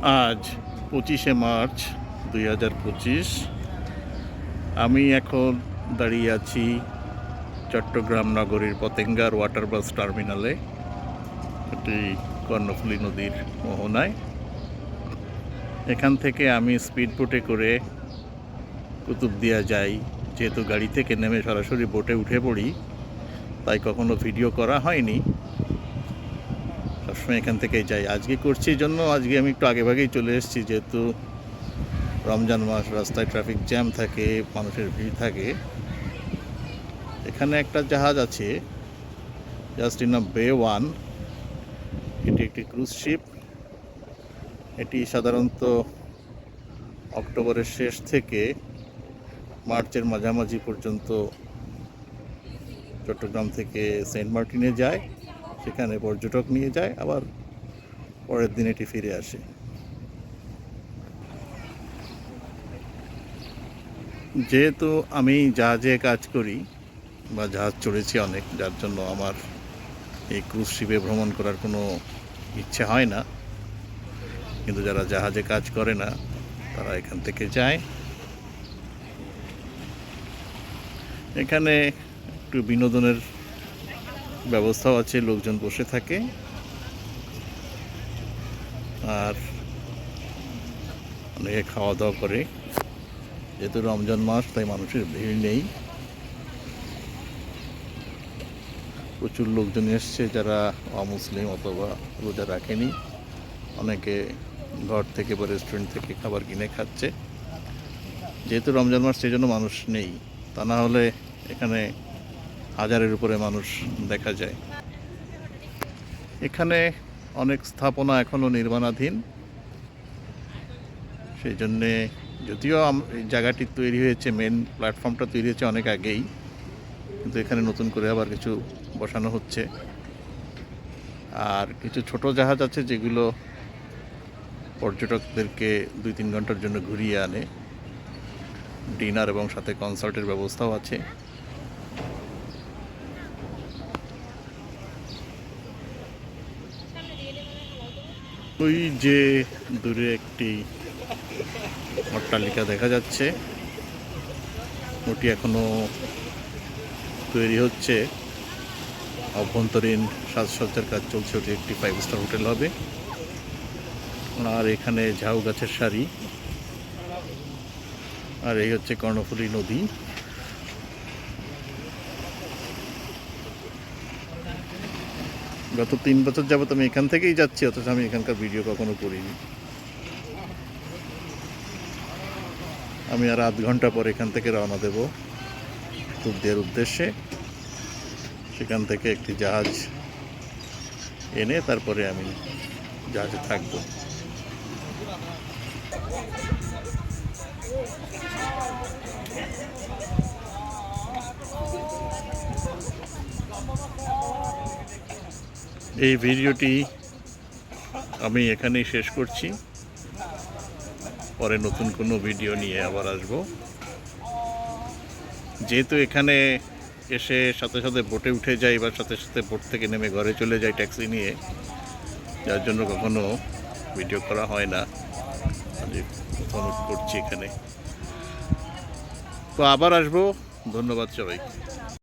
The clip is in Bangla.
আজ 25শে মার্চ 2025। আমি এখন দাঁড়িয়ে আছি চট্টগ্রাম নগরীর পতেঙ্গার ওয়াটার বাস টার্মিনালে। এটি কর্ণফুলী নদীর মোহনায়। এখান থেকে আমি স্পিড বোটে করে কুতুবদিয়া যাই। যেহেতু গাড়ি থেকে নেমে সরাসরি বোটে উঠে পড়ি, তাই কখনো ভিডিও করা হয়নি। সবসময় এখান থেকেই যাই। আজকে করছি এই জন্য আজকে আমি একটু আগেভাগেই চলে এসেছি, যেহেতু রমজান মাস, রাস্তায় ট্রাফিক জ্যাম থাকে, মানুষের ভিড় থাকে। এখানে একটা জাহাজ আছে, জাস্ট ইন বে 1। এটি একটি ক্রুজ শিপ। এটি সাধারণত অক্টোবরের শেষ থেকে মার্চের মাঝামাঝি পর্যন্ত চট্টগ্রাম থেকে সেন্ট মার্টিনে যায়, সেখানে পর্যটক নিয়ে যায়, আবার পরের দিন এটি ফিরে আসে। যেহেতু আমি জাহাজে কাজ করি বা জাহাজ চড়েছি অনেক, যার জন্য আমার এই ক্রুজ শিপে ভ্রমণ করার কোনো ইচ্ছে হয় না। কিন্তু যারা জাহাজে কাজ করে না, তারা এখান থেকে যায়। এখানে একটু বিনোদনের ব্যবস্থাও আছে, লোকজন বসে থাকে। আর অনেকে খাওয়া দাওয়া করে। যেহেতু রমজান মাস, তাই মানুষের ভিড় নেই। প্রচুর লোকজন এসছে যারা অমুসলিম অথবা রোজা রাখেনি। অনেকে ঘর থেকে বা রেস্টুরেন্ট থেকে খাবার কিনে খাচ্ছে। যেহেতু রমজান মাস, সেই জন্য মানুষ নেই। তা না হলে এখানে হাজারের উপরে মানুষ দেখা যায়। এখানে অনেক স্থাপনা এখনও নির্মাণাধীন। সেই জন্যে, যদিও এই জায়গাটি তৈরি হয়েছে, মেন প্ল্যাটফর্মটা তৈরি হয়েছে অনেক আগেই, কিন্তু এখানে নতুন করে আবার কিছু বসানো হচ্ছে। আর কিছু ছোট জাহাজ আছে যেগুলো পর্যটকদেরকে 2-3 ঘন্টার জন্য ঘুরিয়ে আনে। ডিনার এবং সাথে কনসার্টের ব্যবস্থাও আছে। ওই যে দূরে একটি অট্টালিকা দেখা যাচ্ছে, ওটি এখনো তৈরি হচ্ছে। অভ্যন্তরীণ সাজসজ্জার কাজ চলছে। ওটি একটি 5 স্টার হোটেল হবে। আর এখানে ঝাউ গাছের সারি। আর এই হচ্ছে কর্ণফুলী নদী। গত 3 বছর যাবত আমি এখান থেকেই যাচ্ছি, অথচ আমি এখানকার ভিডিও কখনো করিনি। আমি আর আধ ঘন্টা পর এখান থেকে রওনা দেব কুতুবদিয়ার উদ্দেশ্যে। সেখান থেকে একটি জাহাজ এনে তারপরে আমি জাহাজে থাকব। এই ভিডিওটি আমি এখানেই শেষ করছি। পরে নতুন কোনো ভিডিও নিয়ে আবার আসব। যেহেতু এখানে এসে সাথে সাথে বোটে উঠে যাই বা সাথে সাথে বোট থেকে নেমে ঘরে চলে যাই ট্যাক্সি নিয়ে, যার জন্য কখনো ভিডিও করা হয় না। প্রথম করছি এখানে। তো আবার আসবো। ধন্যবাদ সবাইকে।